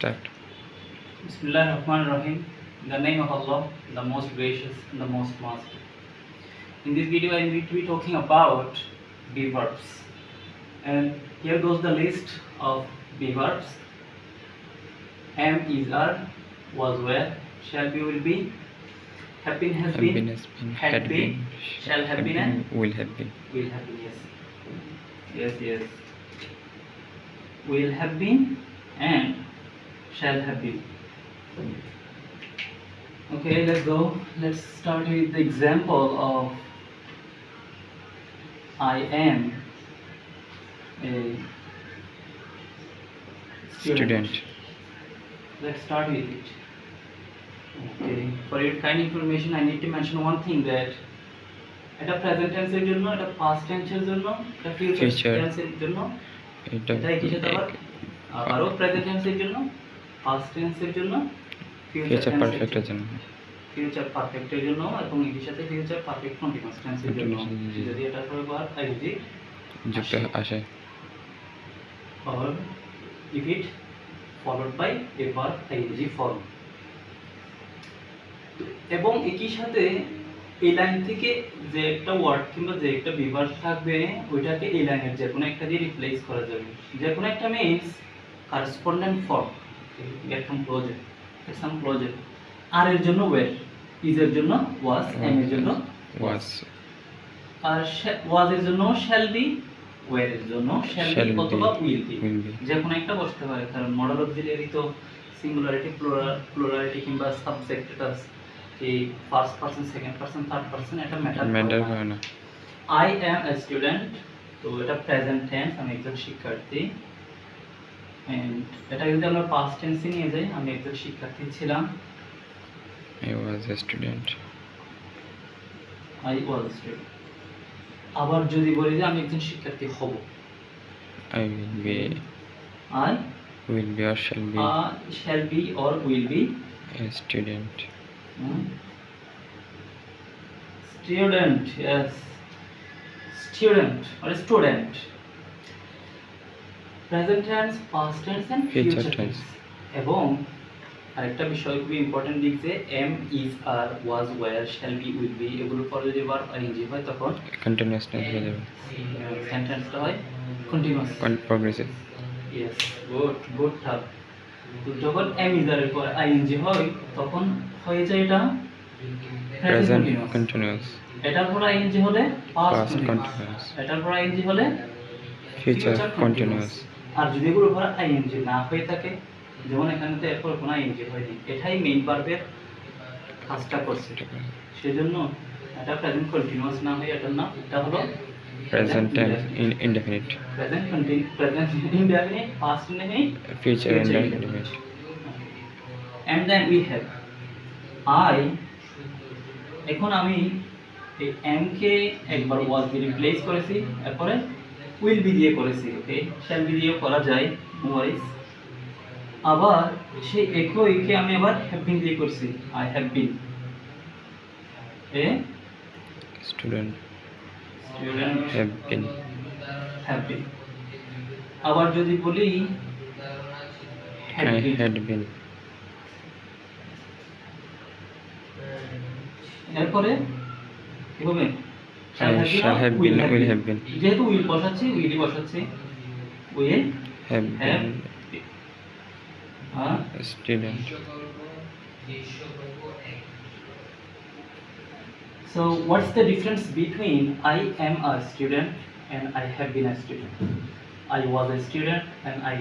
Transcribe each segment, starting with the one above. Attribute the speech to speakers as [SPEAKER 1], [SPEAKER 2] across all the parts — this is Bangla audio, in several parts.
[SPEAKER 1] Start.
[SPEAKER 2] Bismillahirrahmanirrahim. In the name of Allah, the most gracious and the most merciful. In this video, I am going to be talking about be verbs. And here goes the list of be verbs. Am, is, are, was, were, shall be, will be, have been, has been, had been, shall have been, and
[SPEAKER 1] will have been.
[SPEAKER 2] will have been. Yes. Will have been and shall have been. Okay, let's go. Let's start with the example of I am a student. Let's start with it. Okay, for your kind information, I need to mention one thing that এটা প্রেজেন্ট টেন্সের জন্য, এটা পাস্ট টেন্সের জন্য, এটা ফিউচার টেন্সের জন্য, এটা কি সেটা আবারও প্রেজেন্ট টেন্সের জন্য, পাস্ট টেন্সের জন্য,
[SPEAKER 1] ফিউচার পারফেক্টের জন্য,
[SPEAKER 2] ফিউচার পারফেক্টের জন্য এবং এর সাথে ফিউচার পারফেক্ট কন্টিনিউয়াস টেন্সের জন্য যদি এটা পরে বার আইএনজি
[SPEAKER 1] যুক্ত আসে
[SPEAKER 2] or if it followed by a verb ing form। এবং একই সাথে এই লাইন থেকে যে একটা ওয়ার্ড কিংবা যে একটা বিভার্ব থাকবে ওইটাকে এই লাইনের যে কোনো একটা দিয়ে রিপ্লেস করা যাবে। যে কোনো একটা means correspondent form get some closure আর এর জন্য ওয়্যার, ইজ এর জন্য ওয়াজ, এম এর জন্য
[SPEAKER 1] ওয়াজ,
[SPEAKER 2] আর ওয়াজ এর জন্য শ্যাল বি, ওয়্যার এর জন্য শ্যাল বি অথবা উইল বি, যে কোনো একটা বসতে পারে। কারণ মডেল অক্সিলিয়ারি তো সিঙ্গুলারিটি, প্লুরালিটি কিংবা সাবজেক্ট এটা এই first person, second person, third person এটা ম্যাটার করে না। আই অ্যাম এ স্টুডেন্ট, তো এটা প্রেজেন্ট টেন্স, আমি একজন শিক্ষার্থী। এন্ড এটা যদি আমরা পাস্ট টেন্সে নিয়ে যাই, আমি একজন শিক্ষার্থী ছিলাম।
[SPEAKER 1] I was a student.
[SPEAKER 2] I was a student. আবার যদি বলি যে আমি একজন শিক্ষার্থী হব,
[SPEAKER 1] I will be or
[SPEAKER 2] shall be or will be
[SPEAKER 1] a student.
[SPEAKER 2] Student, yes, student or student. Present tense, past tense and future tense. এবং আরেকটা বিষয় খুবই ইম্পর্টেন্ট দিক যে am, is, are, was, were, shall be, will be এগুলোর পরে যদি ভার্ব আইএনজি হয় তখন
[SPEAKER 1] কন্টিনিউয়াস টেন্স হয়ে যাবে,
[SPEAKER 2] সেন্টেন্সটা হয় কন্টিনিউয়াস
[SPEAKER 1] প্রগ্রেসিভ।
[SPEAKER 2] ইয়েস, গুড থাক। তো যখন এম, ইজ, আর এর পরে আইএনজি হয় তখন হয়ে যায় এটা
[SPEAKER 1] প্রেজেন্ট কন্টিনিউয়াস।
[SPEAKER 2] এটার পর আইএনজি হলে পাস্ট
[SPEAKER 1] কন্টিনিউয়াস,
[SPEAKER 2] এটার পর আইএনজি হলে
[SPEAKER 1] ফিউচার কন্টিনিউয়াস।
[SPEAKER 2] আর যদি এগুলো পর আইএনজি না হয়ে থাকে, যেমন এখানে তো এরপর কোনো আইএনজি হয়নি, এটাই মেইন ভার্বের কাজটা করছে, সেজন্য এটা প্রেজেন্ট কন্টিনিউয়াস না হয়ে এটার নাম এটা হলো
[SPEAKER 1] present tense indefinite,
[SPEAKER 2] present indefinite, past indefinite,
[SPEAKER 1] future indefinite.
[SPEAKER 2] And then we have I. এখন আমি এই এম কে একবার ওয়াজ দিয়ে রিপ্লেস করেছি, এরপরে উইল বি দিয়ে করেছি। ওকে, শ্যাল বি দিয়ে করা যায়, নো ওয়ারিজ। আবার সেই একইকে আমি আবার হ্যাভ বিন দিয়ে করছি, I have been a
[SPEAKER 1] student,
[SPEAKER 2] have been. আবার যদি বলি
[SPEAKER 1] had been,
[SPEAKER 2] এরপরে কি হবে?
[SPEAKER 1] shall have been, will have been।
[SPEAKER 2] যেহেতু উইল বসাচ্ছি, উইলই বসাচ্ছি, will
[SPEAKER 1] have been
[SPEAKER 2] a
[SPEAKER 1] student।
[SPEAKER 2] So what's the difference between I am a student and I have been a student? I was a student and I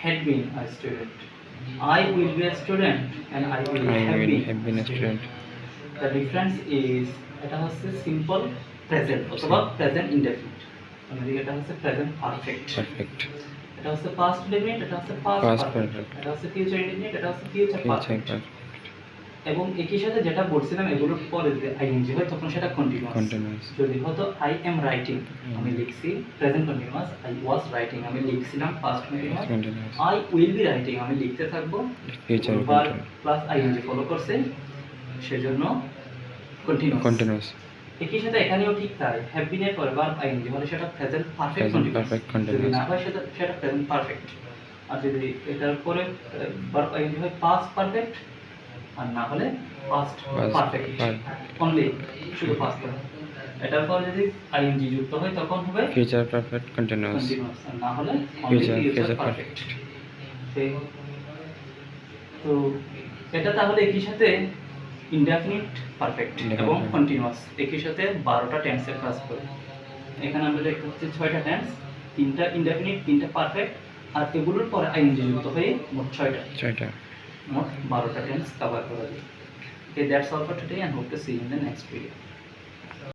[SPEAKER 2] had been a student. I will be a student and I will have been a student. The difference is এটা হচ্ছে সিম্পল প্রেজেন্ট অথবা প্রেজেন্ট ইনডেফিনিট, অন্যদিকে এটা হচ্ছে প্রেজেন্ট পারফেক্ট। এটা হচ্ছে পাস্ট ইনডেফিনিট, এটা হচ্ছে পাস্ট পারফেক্ট, এটা হচ্ছে ফিউচার ইনডেফিনিট, এটা হচ্ছে ফিউচার পারফেক্ট। এবং একই সাথে যেটা বলছিলাম এগুলোর পরে যে আইএনজি হয় তখন সেটা কন্টিনিউয়াস। যদি হতো আই এম রাইটিং, আমি লিখছি, present continuous. I was writing, আমি লিখছিলাম, past continuous. I will be writing, আমি লিখতে থাকবো,
[SPEAKER 1] ফিউচার
[SPEAKER 2] প্লাস আইএনজি ফলো করছে, সেজন্য কন্টিনিউয়াস। একই সাথে এখানেও ঠিক তাই, হ্যাভ বিন এর পরে ভার্ব আইএনজি হলে সেটা প্রেজেন্ট পারফেক্ট কন্টিনিউয়াস, যদি না হয় সেটা প্রেজেন্ট পারফেক্ট। আর যদি এটার পরে আইএনজি হয় পাস্ট পারফেক্ট, আর না হলে past
[SPEAKER 1] Past
[SPEAKER 2] perfect,
[SPEAKER 1] perfect.
[SPEAKER 2] Only শুধু পাস্ট পারফেক্ট। এটার পর যদি আইএনজি যুক্ত হয় তখন হবে
[SPEAKER 1] ফিউচার পারফেক্ট কন্টিনিউয়াস।
[SPEAKER 2] কন্টিনিউয়াস, আর না হলে only
[SPEAKER 1] future
[SPEAKER 2] future
[SPEAKER 1] future
[SPEAKER 2] perfect.
[SPEAKER 1] Perfect.
[SPEAKER 2] তো এটা তাহলে একই সাথে ইনডেফিনিট পারফেক্ট এবং
[SPEAKER 1] Indefinite.
[SPEAKER 2] কন্টিনিউয়াস একই সাথে 12টা টেন্সের কাজ করে। এখানে আমরা দেখতে পাচ্ছি 6টা টেন্স, 3টা ইনডেফিনিট, 3টা পারফেক্ট, আর এগুলোর পরে আইএনজি যুক্ত হয়ে মোট 6টা,
[SPEAKER 1] ছয়টা।
[SPEAKER 2] মোট 12টা টেন্স কভার করা যায়। Okay, that's all for today and hope to see you in the next video.